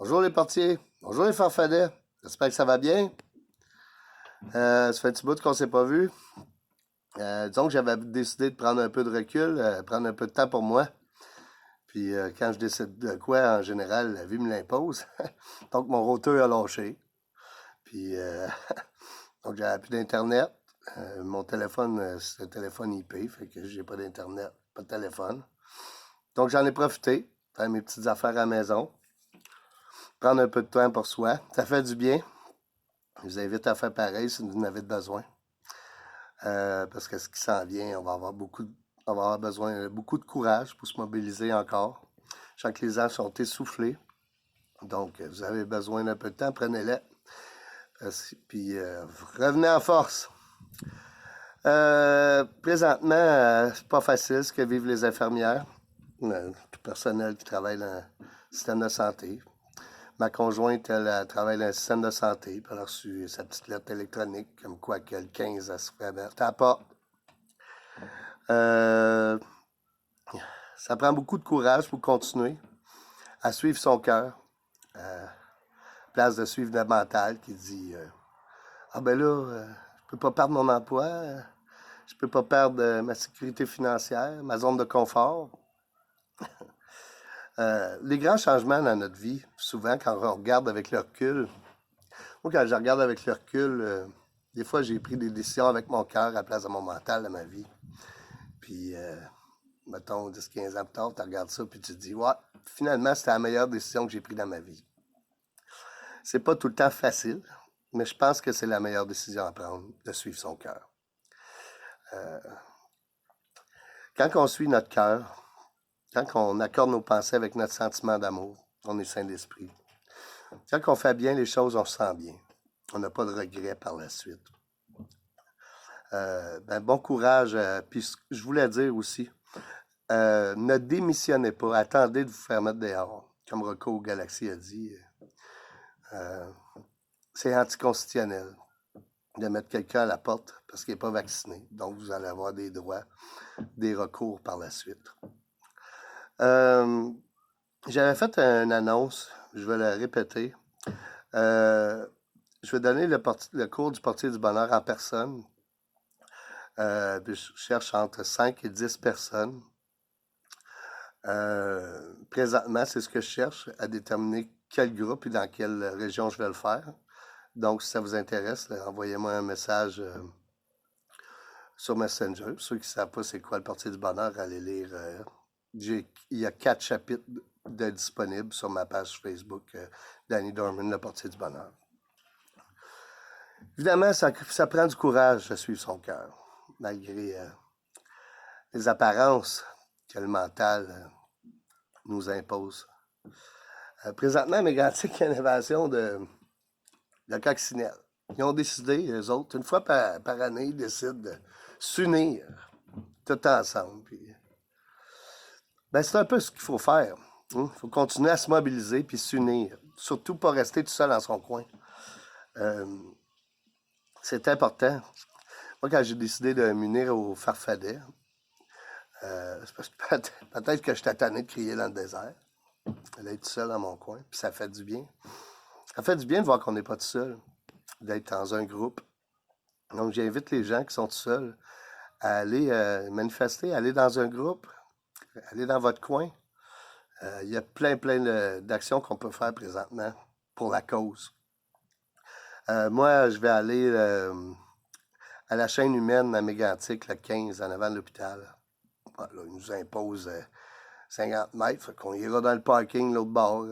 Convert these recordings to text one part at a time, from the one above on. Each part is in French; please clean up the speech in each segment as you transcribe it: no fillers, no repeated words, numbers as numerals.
Bonjour les portiers, bonjour les farfadets, j'espère que ça va bien. Ça fait un petit bout qu'on s'est pas vu. Disons que j'avais décidé de prendre un peu de recul, prendre un peu de temps pour moi. Puis quand je décide de quoi, en général, la vie me l'impose. Donc mon routeur a lâché. Puis donc j'avais plus d'internet. Mon téléphone, c'est un téléphone IP, fait que j'ai pas d'internet, pas de téléphone. Donc j'en ai profité, faire mes petites affaires à la maison, prendre un peu de temps pour soi. Ça fait du bien. Je vous invite à faire pareil si vous en avez besoin. Parce que ce qui s'en vient, on va avoir besoin de beaucoup de courage pour se mobiliser encore. Je sens que les ans sont essoufflés. Donc, vous avez besoin d'un peu de temps, prenez-le. Puis, revenez en force. Présentement, c'est pas facile ce que vivent les infirmières, tout personnel qui travaille dans le système de santé. Ma conjointe, elle travaille dans le système de santé, puis elle a reçu sa petite lettre électronique, comme quoi que le 15, elle se ferait à pas. Ça prend beaucoup de courage pour continuer à suivre son cœur. Place de suivre le mental qui dit ah ben là, je peux pas perdre mon emploi, je peux pas perdre ma sécurité financière, ma zone de confort. Les grands changements dans notre vie, souvent quand on regarde avec le recul, moi quand je regarde avec le recul, des fois j'ai pris des décisions avec mon cœur à la place de mon mental dans ma vie. Puis, mettons, 10-15 ans plus tard, tu regardes ça puis tu te dis, ouais, finalement, c'était la meilleure décision que j'ai prise dans ma vie. C'est pas tout le temps facile, mais je pense que c'est la meilleure décision à prendre, de suivre son cœur. Quand on suit notre cœur, quand on accorde nos pensées avec notre sentiment d'amour, on est saint d'esprit. Quand on fait bien les choses, on se sent bien. On n'a pas de regrets par la suite. Bon courage. Puis je voulais dire aussi, ne démissionnez pas. Attendez de vous faire mettre dehors. Comme Rocco Galaxy a dit, c'est anticonstitutionnel de mettre quelqu'un à la porte parce qu'il n'est pas vacciné. Donc, vous allez avoir des droits, des recours par la suite. J'avais fait une annonce, je vais la répéter. Je vais donner le cours du portier du bonheur en personne. Puis je cherche entre 5 et 10 personnes. Présentement, c'est ce que je cherche, à déterminer quel groupe et dans quelle région je vais le faire. Donc, si ça vous intéresse, envoyez-moi un message sur Messenger. Pour ceux qui ne savent pas c'est quoi le Portier du bonheur, allez lire. Il y a 4 chapitres de disponibles sur ma page Facebook, Danny Dorman, le Portier du bonheur. Évidemment, ça prend du courage de suivre son cœur, malgré les apparences que le mental nous impose. Présentement, Mégantic a une innovation de coccinelle. Ils ont décidé, eux autres, une fois par année, ils décident de s'unir tout ensemble. Puis, c'est un peu ce qu'il faut faire. Il faut continuer à se mobiliser puis s'unir. Surtout pas rester tout seul dans son coin. C'est important. Moi, quand j'ai décidé de m'unir au Farfadet, c'est parce que peut-être que j'étais tanné de crier dans le désert. D'être tout seul dans mon coin, puis ça fait du bien. Ça fait du bien de voir qu'on n'est pas tout seul, d'être dans un groupe. Donc, j'invite les gens qui sont tout seuls à aller manifester, à aller dans un groupe, aller dans votre coin. Il y a plein d'actions qu'on peut faire présentement pour la cause. Moi, je vais aller à la chaîne humaine à Mégantic, le 15, en avant de l'hôpital. Voilà, ils nous imposent 50 mètres, fait qu'on ira dans le parking, l'autre bord,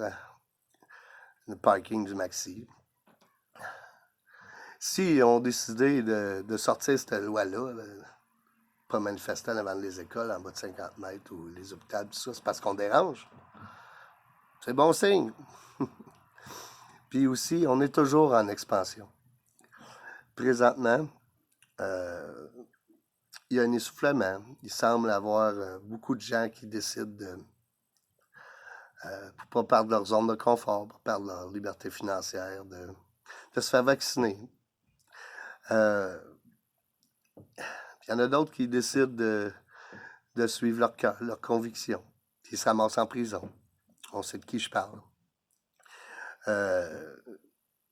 le parking du Maxi. Si on décidé de sortir cette loi-là, pas manifestant devant les écoles en bas de 50 mètres ou les hôpitaux, tout ça, c'est parce qu'on dérange. C'est bon signe. Puis aussi, on est toujours en expansion. Présentement, il y a un essoufflement. Il semble y avoir beaucoup de gens qui décident de pour pas perdre leur zone de confort, pour perdre leur liberté financière, de se faire vacciner. Il y en a d'autres qui décident de suivre leur cœur, leur conviction, qui se ramassent en prison. On sait de qui je parle. Euh,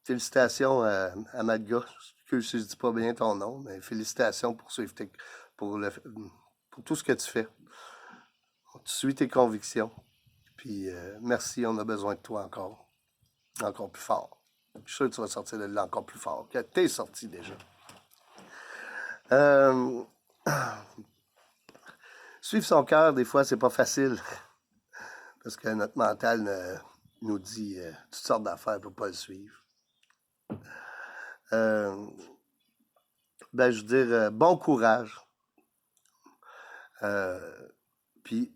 Félicitations à Madga, que si je dis pas bien ton nom, mais félicitations pour suivre pour, le, pour tout ce que tu fais. Tu suis tes convictions. Puis merci, on a besoin de toi encore. Encore plus fort. Je suis sûr que tu vas sortir de là encore plus fort. Que t'es sorti déjà. Euh, Suivre son cœur, des fois, c'est pas facile. Parce que notre mental nous dit toutes sortes d'affaires pour pas le suivre. Ben, je veux dire, bon courage. Puis,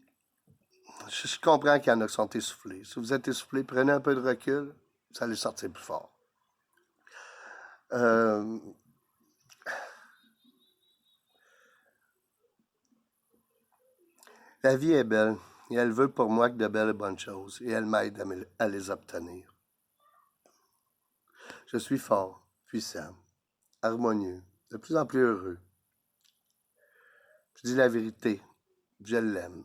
je comprends qu'il y en a qui sont essoufflés. Si vous êtes essoufflé, prenez un peu de recul, ça allait sortir plus fort. La vie est belle, et elle veut pour moi que de belles et bonnes choses, et elle m'aide à les obtenir. Je suis fort, puissant, harmonieux, de plus en plus heureux. Je dis la vérité, je l'aime,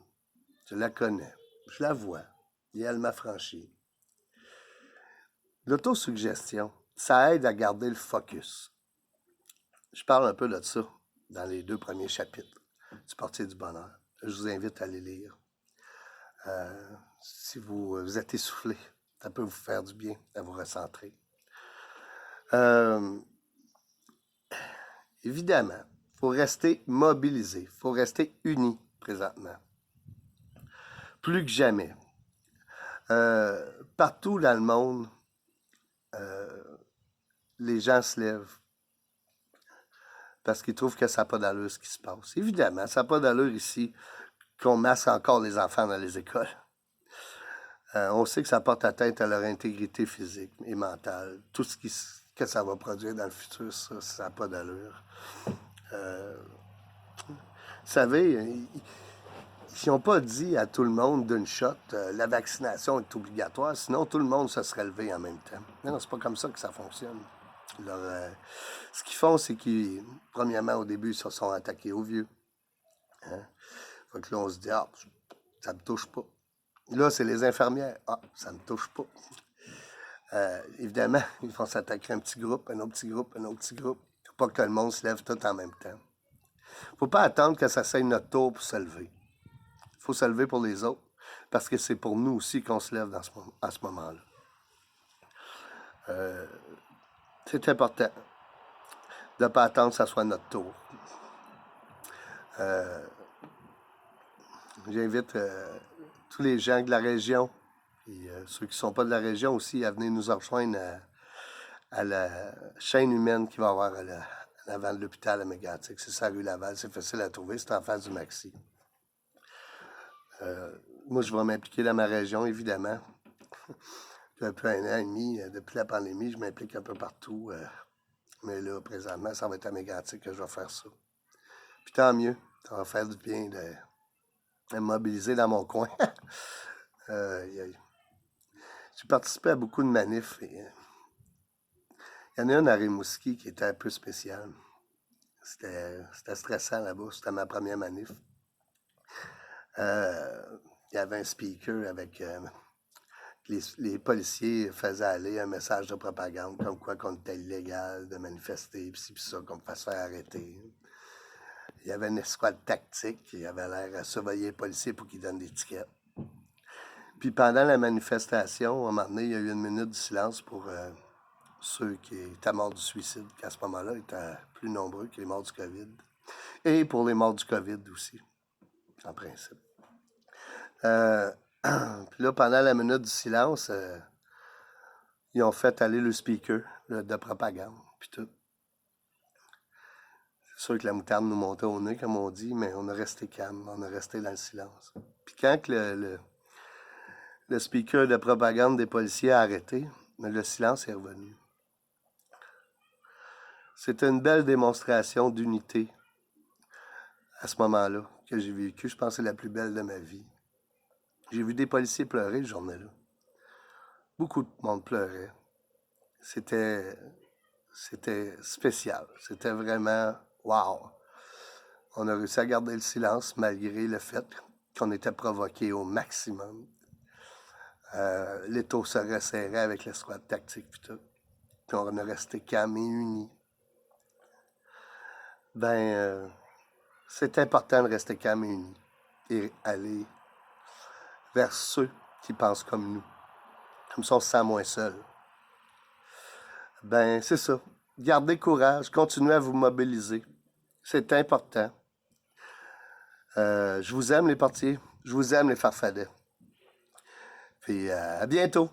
je la connais, je la vois, et elle m'a franchi. L'autosuggestion, ça aide à garder le focus. Je parle un peu de ça dans les 2 premiers chapitres du Portier du bonheur. Je vous invite à les lire. Si vous êtes essoufflé, ça peut vous faire du bien à vous recentrer. Évidemment, il faut rester mobilisé, il faut rester uni présentement. Plus que jamais. Partout dans le monde, les gens se lèvent parce qu'ils trouvent que ça n'a pas d'allure ce qui se passe. Évidemment, ça n'a pas d'allure ici qu'on masque encore les enfants dans les écoles. On sait que ça porte atteinte à leur intégrité physique et mentale. Tout ce que ça va produire dans le futur, ça n'a pas d'allure. Vous savez, ils n'ont pas dit à tout le monde d'une shot, la vaccination est obligatoire, sinon tout le monde se serait levé en même temps. Non, c'est pas comme ça que ça fonctionne. Alors, ce qu'ils font, c'est qu'ils, premièrement, au début, ils se sont attaqués aux vieux. Hein? Fait que là, on se dit, ah, ça me touche pas. Là, c'est les infirmières. Ah, ça me touche pas. Évidemment, ils vont s'attaquer à un petit groupe, un autre petit groupe, un autre petit groupe. Faut pas que le monde se lève tout en même temps. Faut pas attendre que ça soit notre tour pour se lever. Il faut se lever pour les autres, parce que c'est pour nous aussi qu'on se lève à ce moment-là. C'est important de ne pas attendre que ça soit notre tour. J'invite tous les gens de la région, et ceux qui ne sont pas de la région aussi, à venir nous rejoindre à la chaîne humaine qu'il va y avoir avant de l'hôpital à Mégantic. C'est ça, rue Laval. C'est facile à trouver. C'est en face du Maxi. Moi, je vais m'impliquer dans ma région, évidemment. Depuis 1 an et demi, depuis la pandémie, je m'implique un peu partout. Mais là, présentement, ça va être à Mégantic que je vais faire ça. Puis tant mieux. Ça va faire du bien de me mobiliser dans mon coin. J'ai participé à beaucoup de manifs. Et, il y en a une à Rimouski qui était un peu spéciale. C'était stressant là-bas. C'était ma première manif. Il y avait un speaker avec... les policiers faisaient aller un message de propagande comme quoi qu'on était illégal de manifester, pis ci, pis ça, qu'on me fasse faire arrêter. Il y avait une escouade tactique qui avait l'air à surveiller les policiers pour qu'ils donnent des tickets. Puis pendant la manifestation, à un moment donné, il y a eu 1 minute de silence pour ceux qui étaient morts du suicide, qui à ce moment-là étaient plus nombreux que les morts du COVID. Et pour les morts du COVID aussi, en principe. Puis là, pendant la minute du silence, ils ont fait aller le speaker de propagande, puis tout. C'est sûr que la moutarde nous montait au nez, comme on dit, mais on a resté calme, on a resté dans le silence. Puis quand le speaker de propagande des policiers a arrêté, le silence est revenu. C'était une belle démonstration d'unité à ce moment-là que j'ai vécu. Je pense que c'est la plus belle de ma vie. J'ai vu des policiers pleurer cette journée-là. Beaucoup de monde pleurait. C'était spécial. C'était vraiment wow. On a réussi à garder le silence malgré le fait qu'on était provoqué au maximum. l'étau se resserrait avec l'escouade tactique, puis tout. Puis on est resté calme et unis. C'est important de rester calme et unis et aller vers ceux qui pensent comme nous. Comme ça, on se sent moins seul. C'est ça. Gardez courage, continuez à vous mobiliser. C'est important. Je vous aime, les portiers. Je vous aime, les farfadets. Puis à bientôt.